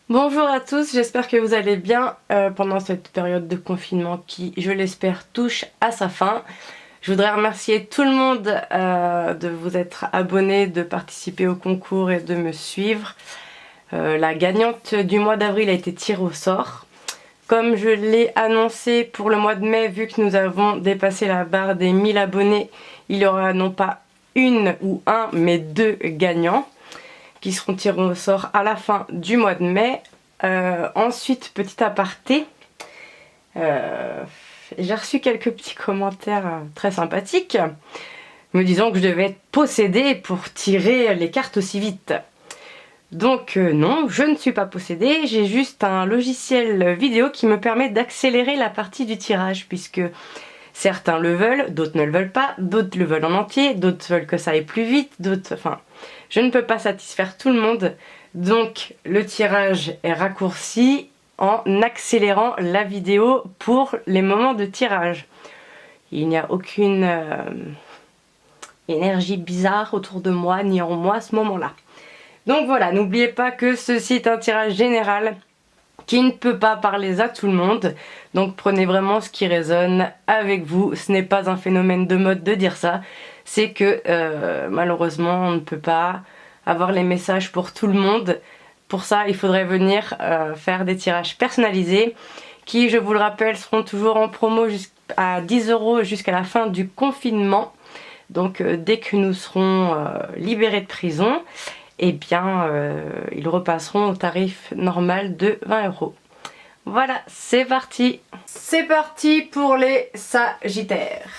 Bonjour à tous, j'espère que vous allez bien pendant cette période de confinement qui, je l'espère, touche à sa fin. Je voudrais remercier tout le monde de vous être abonnés, de participer au concours et de me suivre. La gagnante du mois d'avril a été tirée au sort. Comme je l'ai annoncé pour le mois de mai, vu que nous avons dépassé la barre des 1000 abonnés, il y aura non pas une ou un, mais deux gagnants qui seront tirés au sort à la fin du mois de mai. Ensuite, petit aparté, j'ai reçu quelques petits commentaires très sympathiques me disant que je devais être possédée pour tirer les cartes aussi vite. Donc non, je ne suis pas possédée, j'ai juste un logiciel vidéo qui me permet d'accélérer la partie du tirage, puisque certains le veulent, d'autres ne le veulent pas, d'autres le veulent en entier, d'autres veulent que ça aille plus vite, enfin, je ne peux pas satisfaire tout le monde, donc le tirage est raccourci en accélérant la vidéo pour les moments de tirage. Il n'y a aucune énergie bizarre autour de moi, ni en moi à ce moment-là. Donc voilà, n'oubliez pas que ceci est un tirage général qui ne peut pas parler à tout le monde. Donc prenez vraiment ce qui résonne avec vous. Ce n'est pas un phénomène de mode de dire ça. C'est que malheureusement on ne peut pas avoir les messages pour tout le monde. Pour ça il faudrait venir faire des tirages personnalisés qui, je vous le rappelle, seront toujours en promo à 10 € jusqu'à la fin du confinement. Donc dès que nous serons libérés de prison, eh bien ils repasseront au tarif normal de 20 €. Voilà, c'est parti. C'est parti pour les Sagittaires.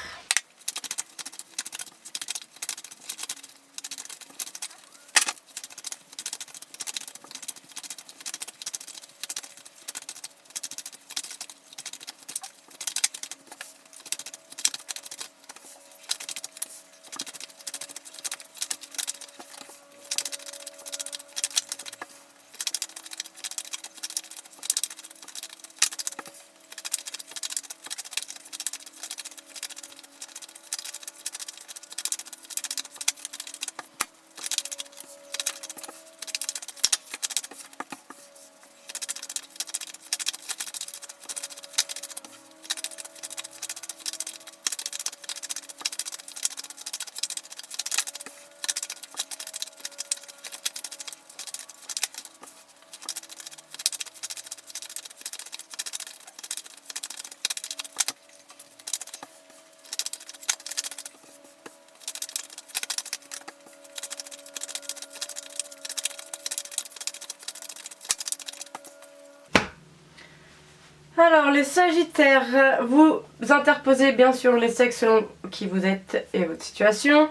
Alors les Sagittaires, vous interposez bien sûr les sexes selon qui vous êtes et votre situation.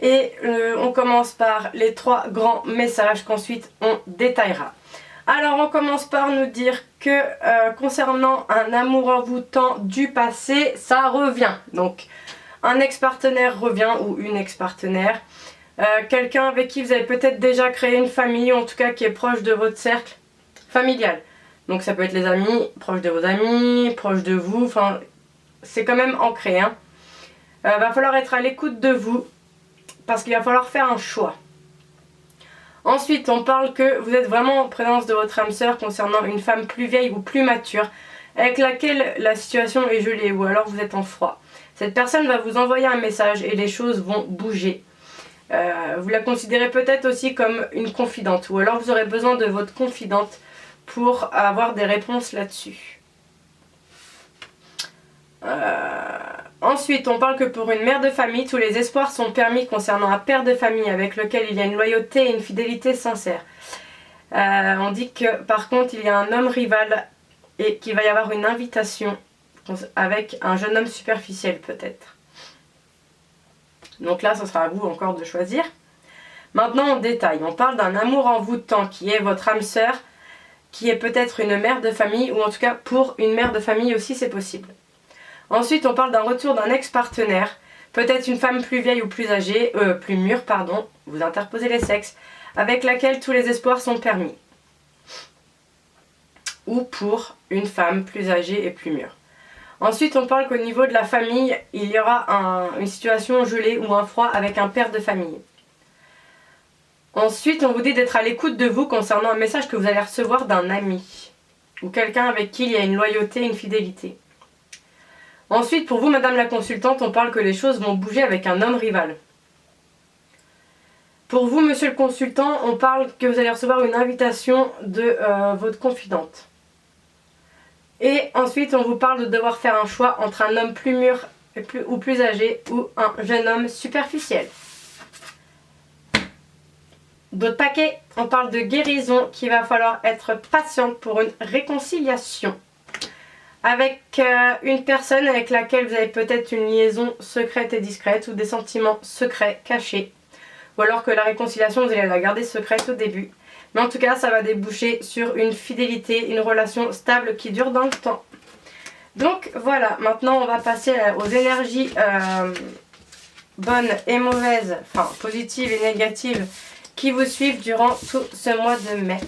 Et on commence par les 3 grands messages qu'ensuite on détaillera. Alors on commence par nous dire que concernant un amour envoûtant du passé, ça revient. Donc un ex-partenaire revient ou une ex-partenaire. Quelqu'un avec qui vous avez peut-être déjà créé une famille, ou en tout cas qui est proche de votre cercle familial. Donc ça peut être les amis, proches de vos amis, proches de vous, enfin c'est quand même ancré. Va falloir être à l'écoute de vous parce qu'il va falloir faire un choix. Ensuite on parle que vous êtes vraiment en présence de votre âme sœur concernant une femme plus vieille ou plus mature avec laquelle la situation est gelée ou alors vous êtes en froid. Cette personne va vous envoyer un message et les choses vont bouger. Vous la considérez peut-être aussi comme une confidente ou alors vous aurez besoin de votre confidente pour avoir des réponses là-dessus. Ensuite, on parle que pour une mère de famille, tous les espoirs sont permis concernant un père de famille avec lequel il y a une loyauté et une fidélité sincère. On dit que par contre, il y a un homme rival et qu'il va y avoir une invitation avec un jeune homme superficiel peut-être. Donc là, ce sera à vous encore de choisir. Maintenant, on détaille. On parle d'un amour envoûtant qui est votre âme sœur, qui est peut-être une mère de famille, ou en tout cas pour une mère de famille aussi c'est possible. Ensuite on parle d'un retour d'un ex-partenaire, peut-être une femme plus vieille ou plus âgée, plus mûre pardon, vous interposez les sexes, avec laquelle tous les espoirs sont permis. Ou pour une femme plus âgée et plus mûre. Ensuite on parle qu'au niveau de la famille, il y aura une situation gelée ou un froid avec un père de famille. Ensuite, on vous dit d'être à l'écoute de vous concernant un message que vous allez recevoir d'un ami ou quelqu'un avec qui il y a une loyauté, une fidélité. Ensuite, pour vous, madame la consultante, on parle que les choses vont bouger avec un homme rival. Pour vous, monsieur le consultant, on parle que vous allez recevoir une invitation de votre confidente. Et ensuite, on vous parle de devoir faire un choix entre un homme plus mûr ou plus âgé ou un jeune homme superficiel. D'autres paquets, on parle de guérison, qu'il va falloir être patiente pour une réconciliation. Avec une personne avec laquelle vous avez peut-être une liaison secrète et discrète ou des sentiments secrets, cachés. Ou alors que la réconciliation, vous allez la garder secrète au début. Mais en tout cas, ça va déboucher sur une fidélité, une relation stable qui dure dans le temps. Donc voilà, maintenant on va passer aux énergies bonnes et mauvaises, enfin positives et négatives qui vous suivent durant tout ce mois de mai.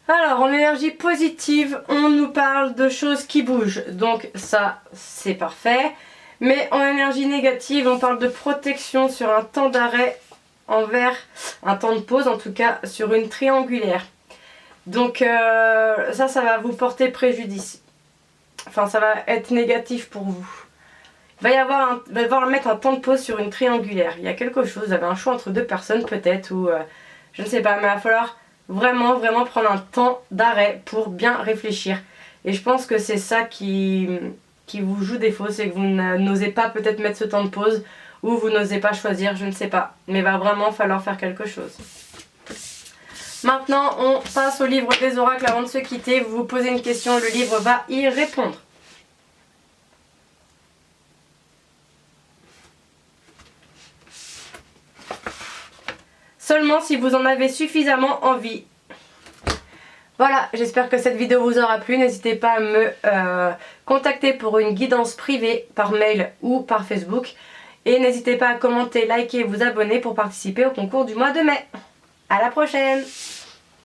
Alors, en énergie positive, on nous parle de choses qui bougent, donc ça, c'est parfait. Mais en énergie négative, on parle de protection sur un temps d'arrêt envers un temps de pause, en tout cas sur une triangulaire. Donc ça va vous porter préjudice. Enfin, ça va être négatif pour vous. Il va y avoir mettre un temps de pause sur une triangulaire. Il y a quelque chose, vous avez un choix entre deux personnes peut-être, ou je ne sais pas, mais il va falloir vraiment prendre un temps d'arrêt pour bien réfléchir. Et je pense que c'est ça qui vous joue défaut, c'est que vous n'osez pas peut-être mettre ce temps de pause ou vous n'osez pas choisir, je ne sais pas. Mais il va vraiment falloir faire quelque chose. Maintenant, on passe au livre des oracles. Avant de se quitter, vous vous posez une question, le livre va y répondre. Seulement si vous en avez suffisamment envie. Voilà, j'espère que cette vidéo vous aura plu. N'hésitez pas à me contacter pour une guidance privée par mail ou par Facebook. Et n'hésitez pas à commenter, liker et vous abonner pour participer au concours du mois de mai. À la prochaine!